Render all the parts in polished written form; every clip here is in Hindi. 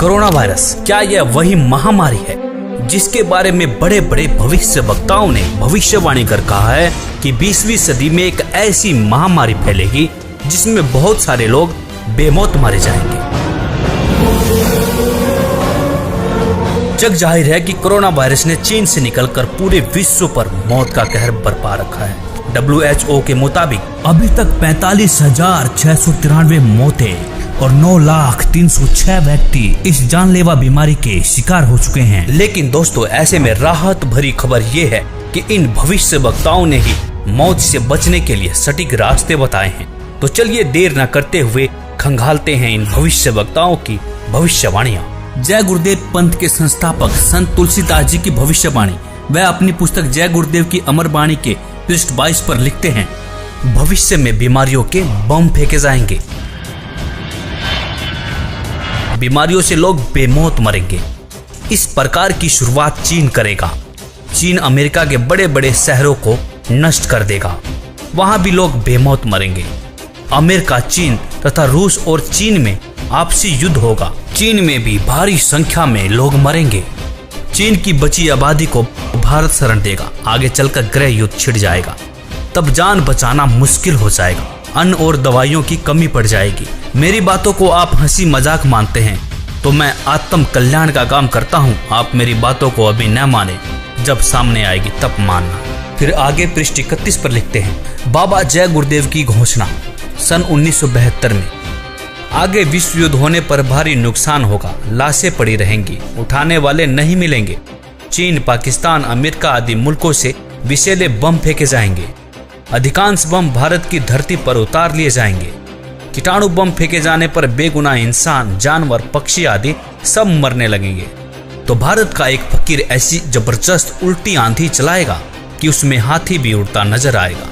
कोरोना वायरस क्या यह वही महामारी है जिसके बारे में बड़े बड़े भविष्य वक्ताओं ने भविष्यवाणी कर कहा है कि 20वीं सदी में एक ऐसी महामारी फैलेगी जिसमें बहुत सारे लोग बेमौत मारे जाएंगे। जग जाहिर है कि कोरोना वायरस ने चीन से निकलकर पूरे विश्व पर मौत का कहर बरपा रखा है। WHO के मुताबिक अभी तक 45,693 मौतें और 9,03,06 व्यक्ति इस जानलेवा बीमारी के शिकार हो चुके हैं। लेकिन दोस्तों, ऐसे में राहत भरी खबर ये है कि इन भविष्य वक्ताओं ने ही मौत से बचने के लिए सटीक रास्ते बताए हैं। तो चलिए देर न करते हुए खंगालते हैं इन भविष्य वक्ताओं की भविष्यवाणियां। जय गुरुदेव पंथ के संस्थापक संत तुलसीदास जी की भविष्यवाणी। वह अपनी पुस्तक जय गुरुदेव की अमर वाणी के पृष्ठ 22 पर लिखते हैं, भविष्य में बीमारियों के बम फेंके जाएंगे, बीमारियों से लोग बेमौत मरेंगे। इस प्रकार की शुरुआत चीन करेगा। चीन अमेरिका के बड़े बड़े शहरों को नष्ट कर देगा, वहां भी लोग बेमौत मरेंगे। अमेरिका, चीन तथा रूस और चीन में आपसी युद्ध होगा। चीन में भी भारी संख्या में लोग मरेंगे। चीन की बची आबादी को भारत शरण देगा। आगे चलकर गृह युद्ध छिड़ जाएगा, तब जान बचाना मुश्किल हो जाएगा। अन्न और दवाइयों की कमी पड़ जाएगी। मेरी बातों को आप हंसी मजाक मानते हैं तो मैं आत्म कल्याण का काम करता हूँ। आप मेरी बातों को अभी न माने, जब सामने आएगी तब मानना। फिर आगे पृष्ठ 31 पर लिखते हैं, बाबा जय गुरुदेव की घोषणा सन 1972 में। आगे विश्व युद्ध होने पर भारी नुकसान होगा, लाशें पड़ी रहेंगी, उठाने वाले नहीं मिलेंगे। चीन, पाकिस्तान, अमेरिका आदि मुल्कों से विषैले बम फेंके जाएंगे। अधिकांश बम भारत की धरती पर उतार लिए जाएंगे। कीटाणु बम फेंके जाने पर बेगुनाह इंसान, जानवर, पक्षी आदि सब मरने लगेंगे। तो भारत का एक फकीर ऐसी जबरदस्त उल्टी आंधी चलाएगा कि उसमें हाथी भी उड़ता नजर आएगा।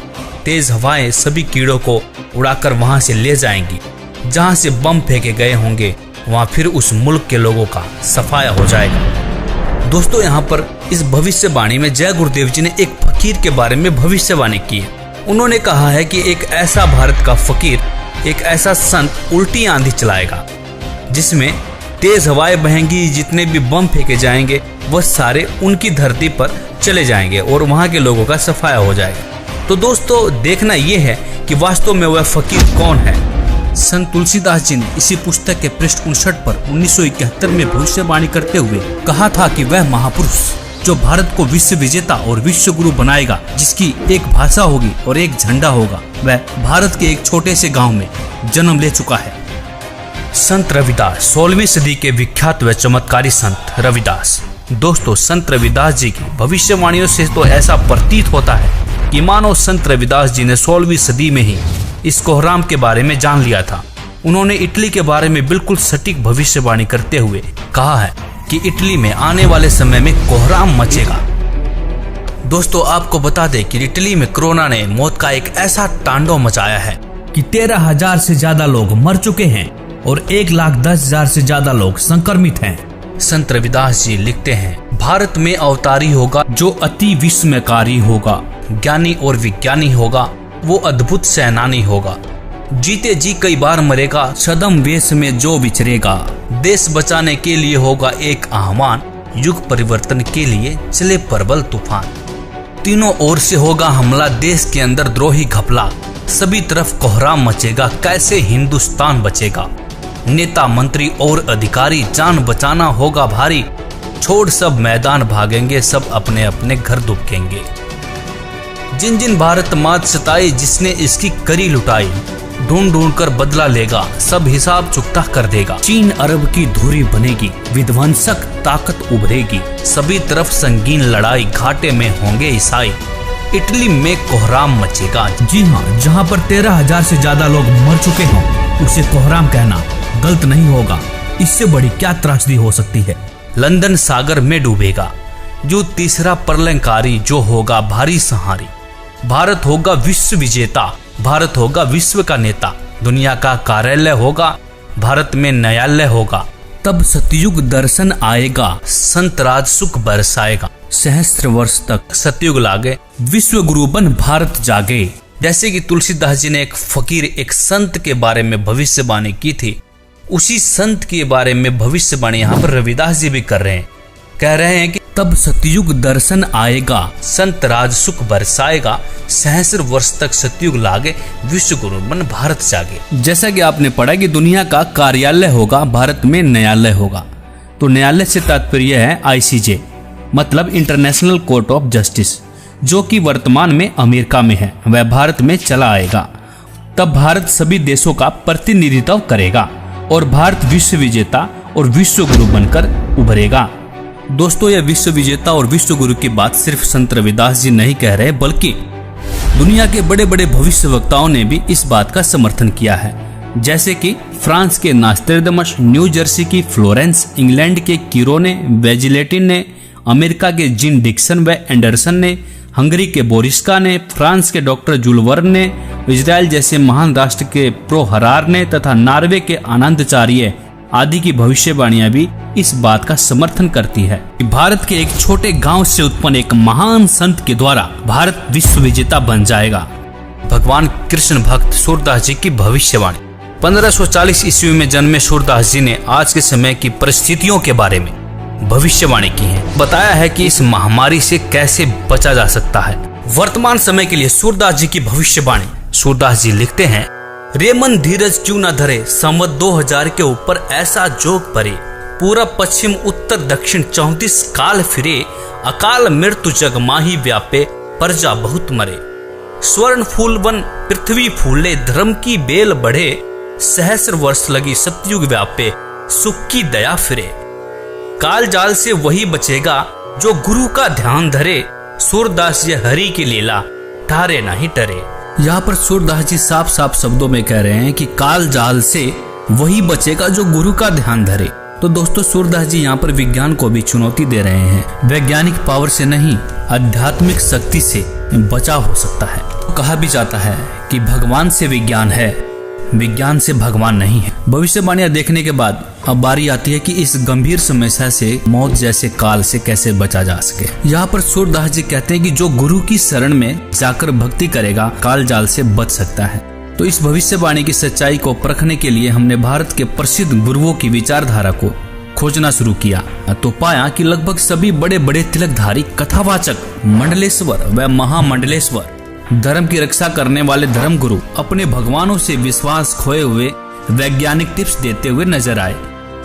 तेज हवाएं सभी कीड़ों को उड़ाकर वहां से ले जाएंगी। जहां से बम फेंके गए होंगे वहां फिर उस मुल्क के लोगों का सफाया हो जाएगा। दोस्तों, यहाँ पर इस भविष्यवाणी में जय गुरुदेव जी ने एक फकीर के बारे में भविष्यवाणी की है। उन्होंने कहा है कि एक ऐसा भारत का फकीर, एक ऐसा संत उल्टी आंधी चलाएगा जिसमें तेज हवाएं बहेंगी। जितने भी बम फेंके जाएंगे वह सारे उनकी धरती पर चले जाएंगे और वहां के लोगों का सफाया हो जाएगा। तो दोस्तों, देखना यह है कि वास्तव में वह फकीर कौन है। संत तुलसीदास जी ने इसी पुस्तक के पृष्ठ 59 पर 1971 में भविष्यवाणी करते हुए कहा था कि वह महापुरुष जो भारत को विश्व विजेता और विश्व गुरु बनाएगा, जिसकी एक भाषा होगी और एक झंडा होगा, वह भारत के एक छोटे से गांव में जन्म ले चुका है। संत रविदास, 16वीं सदी के विख्यात व चमत्कारी संत रविदास। दोस्तों, संत रविदास जी की भविष्यवाणियों से तो ऐसा प्रतीत होता है कि मानो संत रविदास जी ने 16वीं सदी में ही इस कोहराम के बारे में जान लिया था। उन्होंने इटली के बारे में बिल्कुल सटीक भविष्यवाणी करते हुए कहा है कि इटली में आने वाले समय में कोहराम मचेगा। दोस्तों, आपको बता दें कि इटली में कोरोना ने मौत का एक ऐसा तांडव मचाया है कि 13,000 से ज्यादा लोग मर चुके हैं और 1,10,000 से ज्यादा लोग संक्रमित हैं। संत रविदास जी लिखते हैं, भारत में अवतारी होगा जो अति विस्मयकारी होगा, ज्ञानी और विज्ञानी होगा, वो अद्भुत सेनानी होगा। जीते जी कई बार मरेगा, छद्म वेश में जो विचरेगा। देश बचाने के लिए होगा एक आह्वान, युग परिवर्तन के लिए चले प्रबल तूफान। तीनों ओर से होगा हमला, देश के अंदर द्रोही घपला। सभी तरफ कोहराम मचेगा, कैसे हिंदुस्तान बचेगा। नेता, मंत्री और अधिकारी, जान बचाना होगा भारी। छोड़ सब मैदान भागेंगे, सब अपने अपने घर दुबकेंगे। जिन जिन भारत मात सताई, जिसने इसकी करी लुटाई, ढूंढ ढूंढ कर बदला लेगा, सब हिसाब चुकता कर देगा। चीन अरब की धुरी बनेगी, विध्वंसक ताकत उभरेगी। सभी तरफ संगीन लड़ाई, घाटे में होंगे ईसाई। इटली में कोहराम मचेगा। जी हाँ, जहाँ पर 13,000 से ज्यादा लोग मर चुके हों, उसे कोहराम कहना गलत नहीं होगा। इससे बड़ी क्या त्रासदी हो सकती है। लंदन सागर में डूबेगा, जो तीसरा प्रलयंकारी, जो होगा भारी सहारी। भारत होगा विश्व विजेता, भारत होगा विश्व का नेता। दुनिया का कार्यालय होगा, भारत में न्यायालय होगा। तब सतयुग दर्शन आएगा, संत राज सुख बरसाएगा। सहस्त्र वर्ष तक सतयुग लागे, विश्व गुरु बन भारत जागे। जैसे कि तुलसीदास जी ने एक फकीर, एक संत के बारे में भविष्यवाणी की थी, उसी संत के बारे में भविष्यवाणी यहाँ पर रविदास जी भी कर रहे हैं। कह रहे हैं कि तब सतयुग दर्शन आएगा, संत राज सुख बरसाएगा, सहस्र वर्ष तक सतयुग लागे, विश्व गुरु मन भारत जागे। जैसा कि आपने पढ़ा कि दुनिया का कार्यालय होगा, भारत में न्यायालय होगा। तो न्यायालय से तात्पर्य है ICJ, मतलब इंटरनेशनल कोर्ट ऑफ जस्टिस, जो कि वर्तमान में अमेरिका में है, वह भारत में चला आएगा। तब भारत सभी देशों का प्रतिनिधित्व करेगा और भारत विश्व विजेता और विश्व गुरु बनकर उभरेगा। दोस्तों, यह विश्व विजेता और विश्व गुरु की बात सिर्फ संत रविदास जी नहीं कह रहे, बल्कि दुनिया के बड़े बड़े भविष्यवक्ताओं ने भी इस बात का समर्थन किया है। जैसे कि फ्रांस के नास्ट्रेडमस, न्यू जर्सी की फ्लोरेंस, इंग्लैंड के किरोने, वेजिलेटिन ने, अमेरिका के जिन डिक्सन व एंडरसन ने, हंगरी के बोरिस्का ने, फ्रांस के डॉक्टर जुलवर्न ने, इजराइल जैसे महान राष्ट्र के प्रो हरार ने तथा नॉर्वे के आनंदचार्य आदि की भविष्यवाणियां भी इस बात का समर्थन करती है कि भारत के एक छोटे गांव से उत्पन्न एक महान संत के द्वारा भारत विश्व विजेता बन जाएगा। भगवान कृष्ण भक्त सूरदास जी की भविष्यवाणी। 1540 ईस्वी में जन्मे सूरदास जी ने आज के समय की परिस्थितियों के बारे में भविष्यवाणी की है। बताया है कि इस महामारी से कैसे बचा जा सकता है। वर्तमान समय के लिए सूरदास जी की भविष्यवाणी। सूरदास जी लिखते हैं, रे मन धीरज क्यों न धरे, संवत 2000 के ऊपर ऐसा जोग परे, पूरब पश्चिम उत्तर दक्षिण 34 काल फिरे, अकाल मृत्यु जग माही व्यापे, प्रजा बहुत मरे। स्वर्ण फूल वन पृथ्वी फूले, धर्म की बेल बढ़े, सहस्र वर्ष लगी सतयुग व्यापे, सुख की दया फिरे। काल जाल से वही बचेगा जो गुरु का ध्यान धरे, सूरदास जी हरि की लीला ठारे नहीं टरे। यहाँ पर सूरदास जी साफ साफ शब्दों में कह रहे हैं कि काल जाल से वही बचेगा जो गुरु का ध्यान धरे। तो दोस्तों, सूरदास जी यहाँ पर विज्ञान को भी चुनौती दे रहे हैं। वैज्ञानिक पावर से नहीं, आध्यात्मिक शक्ति से बचाव हो सकता है। तो कहा भी जाता है कि भगवान से विज्ञान है, विज्ञान से भगवान नहीं है। भविष्यवाणियां देखने के बाद अब बारी आती है कि इस गंभीर समस्या से, मौत जैसे काल से कैसे बचा जा सके। यहाँ पर सूरदास जी कहते हैं कि जो गुरु की शरण में जाकर भक्ति करेगा, काल जाल से बच सकता है। तो इस भविष्यवाणी की सच्चाई को परखने के लिए हमने भारत के प्रसिद्ध गुरुओं की विचारधारा को खोजना शुरू किया तो पाया कि लगभग सभी बड़े बड़े तिलकधारी, कथावाचक, मंडलेश्वर व महामंडलेश्वर, धर्म की रक्षा करने वाले धर्म गुरु अपने भगवानों से विश्वास खोए हुए वैज्ञानिक टिप्स देते हुए नजर आए।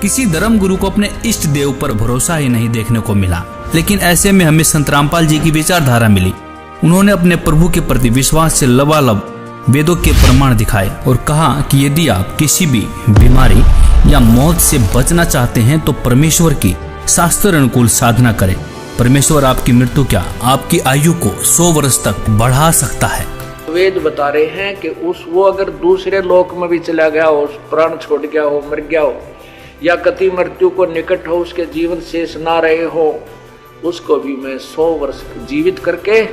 किसी धर्म गुरु को अपने इष्ट देव पर भरोसा ही नहीं देखने को मिला। लेकिन ऐसे में हमें संत रामपाल जी की विचारधारा मिली। उन्होंने अपने प्रभु के प्रति विश्वास से लबालब वेदों के प्रमाण दिखाए और कहा कि यदि आप किसी भी बीमारी या मौत से बचना चाहते हैं तो परमेश्वर की शास्त्र अनुकूल साधना करें। परमेश्वर आपकी मृत्यु क्या, आपकी आयु को 100 वर्ष तक बढ़ा सकता है। वेद बता रहे हैं कि वो अगर दूसरे लोक में भी चला गया हो, प्राण छोड़ गया हो, मर गया हो, या कति मृत्यु को निकट हो, उसके जीवन शेष ना रहे हो, उसको भी मैं 100 वर्ष जीवित करके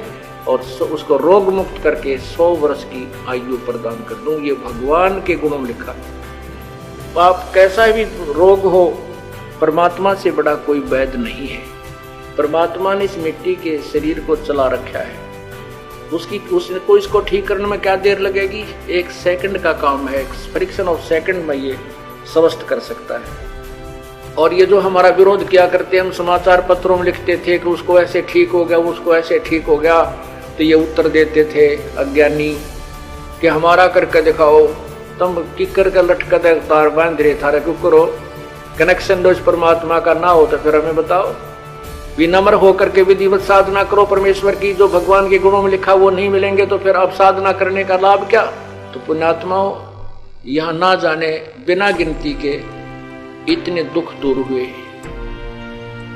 और उसको रोग मुक्त करके 100 वर्ष की आयु प्रदान कर दूं। ये भगवान के गुणों में लिखा। आप कैसा भी रोग हो, परमात्मा से बड़ा कोई वैद्य नहीं है। परमात्मा ने इस मिट्टी के शरीर को चला रखा है। उसको इसको ठीक करने में क्या देर लगेगी? 1 सेकंड का काम है। फ्रिक्शन ऑफ सेकंड में ये स्वस्थ कर सकता है। और ये जो हमारा विरोध किया करते, हम समाचार पत्रों में लिखते थे कि उसको ऐसे ठीक हो गया, उसको ऐसे ठीक हो गया, तो ये उत्तर देते थे अज्ञानी कि हमारा करके दिखाओ, तुम किकर का लटका तार बांध रहे थारे क्यों करो, कनेक्शन दोष परमात्मा का ना हो तो फिर हमें बताओ। विनम्र होकर के विधिवत साधना करो परमेश्वर की। जो भगवान के गुणों में लिखा वो नहीं मिलेंगे तो फिर अब साधना करने का लाभ क्या? तो पुण्यात्माओं, यहां ना जाने बिना गिनती के इतने दुख दूर हुए,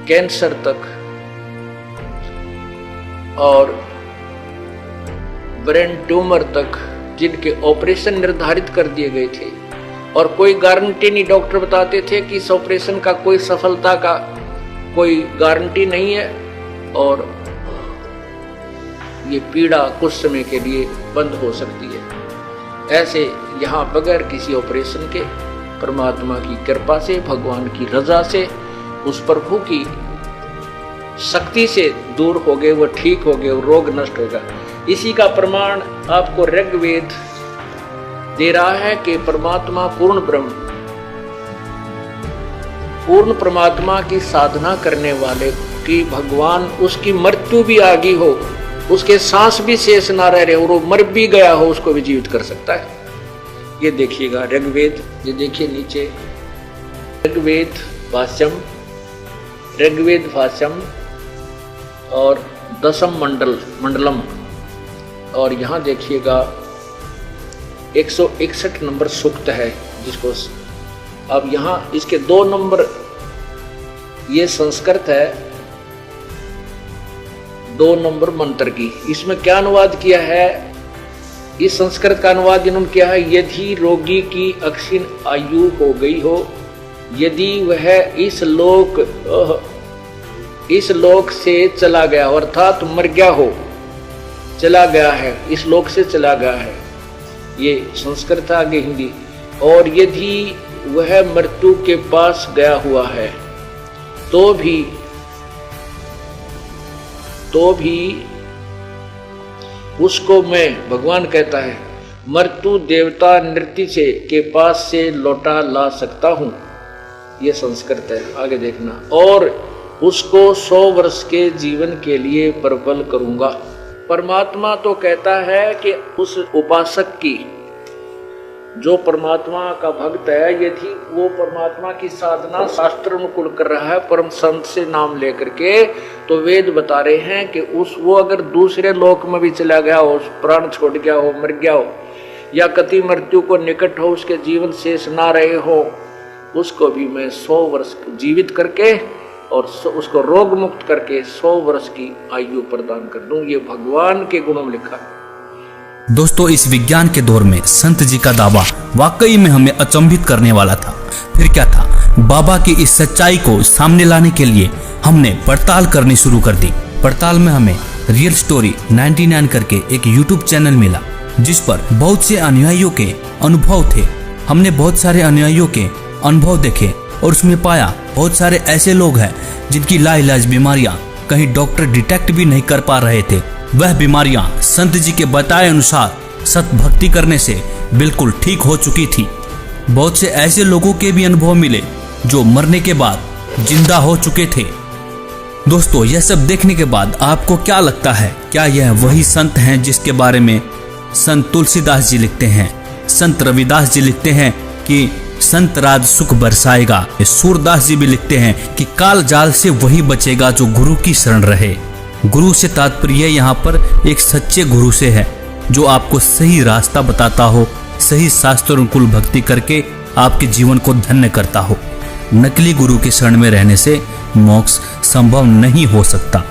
कैंसर तक और ब्रेन ट्यूमर तक, जिनके ऑपरेशन निर्धारित कर दिए गए थे और कोई गारंटी नहीं। डॉक्टर बताते थे कि इस ऑपरेशन का कोई सफलता का कोई गारंटी नहीं है और ये पीड़ा कुछ समय के लिए बंद हो सकती है। ऐसे यहाँ बगैर किसी ऑपरेशन के परमात्मा की कृपा से, भगवान की रजा से, उस प्रभु की शक्ति से दूर हो गए, वो ठीक हो गए, वो रोग नष्ट होगा। इसी का प्रमाण आपको ऋग्वेद दे रहा है कि परमात्मा पूर्ण ब्रह्म पूर्ण परमात्मा की साधना करने वाले की भगवान उसकी मृत्यु भी आ गई हो, उसके सांस भी शेष ना रह रहे और वो मर भी गया हो, उसको भी जीवित कर सकता है। ये देखिएगा ऋग्वेद, ये देखिए नीचे ऋग्वेद भाष्यम और दशम मंडलम, और यहाँ देखिएगा 161 नंबर सूक्त है, जिसको अब यहाँ इसके 2 नंबर, ये संस्कृत है, 2 नंबर मंत्र की। इसमें क्या अनुवाद किया है, इस संस्कृत का अनुवाद इन्होंने किया है, यदि रोगी की अक्षीण आयु हो गई हो, यदि वह इस लोक से चला गया, अर्थात मर गया हो, चला गया है, इस लोक से चला गया है, ये संस्कृत आगे हिंदी। और यदि वह मृत्यु के पास गया हुआ है तो भी उसको मैं, भगवान कहता है, मृत्यु देवता नृत्य से के पास से लौटा ला सकता हूं, ये संस्कृत है, आगे देखना। और उसको 100 वर्ष के जीवन के लिए प्रबल करूंगा। परमात्मा तो कहता है कि उस उपासक की, जो परमात्मा का भक्त है, यदि वो परमात्मा की साधना शास्त्र अनुकूल कर रहा है, परम संत से नाम लेकर के, तो वेद बता रहे हैं कि वो अगर दूसरे लोक में भी चला गया हो, प्राण छोड़ गया हो, मर गया हो, या कति मृत्यु को निकट हो, उसके जीवन शेष ना रहे हो, उसको भी मैं 100 वर्ष जीवित करके और उसको रोग मुक्त करके 100 वर्ष की आयु प्रदान कर दूं। ये भगवान के गुणों में लिखा है। दोस्तों, इस विज्ञान के दौर में संत जी का दावा वाकई में हमें अचंभित करने वाला था। फिर क्या था, बाबा की इस सच्चाई को सामने लाने के लिए हमने पड़ताल करनी शुरू कर दी। पड़ताल में हमें रियल स्टोरी 99 करके एक यूट्यूब चैनल मिला, जिस पर बहुत से अनुयायियों के अनुभव थे। हमने बहुत सारे अनुयायियों के अनुभव देखे और उसमें पाया बहुत सारे ऐसे लोग हैं जिनकी लाइलाज बीमारियां कहीं डॉक्टर डिटेक्ट भी नहीं कर पा रहे थे। वह बीमारियां संत जी के बताए अनुसार सत भक्ति करने से बिल्कुल ठीक हो चुकी थी। बहुत से ऐसे लोगों के भी अनुभव मिले जो मरने के बाद जिंदा हो चुके थे। दोस्तों, यह सब देखने के बाद आपको क्या लगता है, क्या यह वही संत हैं जिसके बारे में संत तुलसीदास जी लिखते हैं, संत रविदास जी लिखते हैं कि संत राज सुख बरसाएगा? सूरदास जी भी लिखते हैं कि काल जाल से वही बचेगा जो गुरु की शरण रहे। गुरु से तात्पर्य यहाँ पर एक सच्चे गुरु से है, जो आपको सही रास्ता बताता हो, सही शास्त्र अनुकूल भक्ति करके आपके जीवन को धन्य करता हो। नकली गुरु के शरण में रहने से मोक्ष संभव नहीं हो सकता।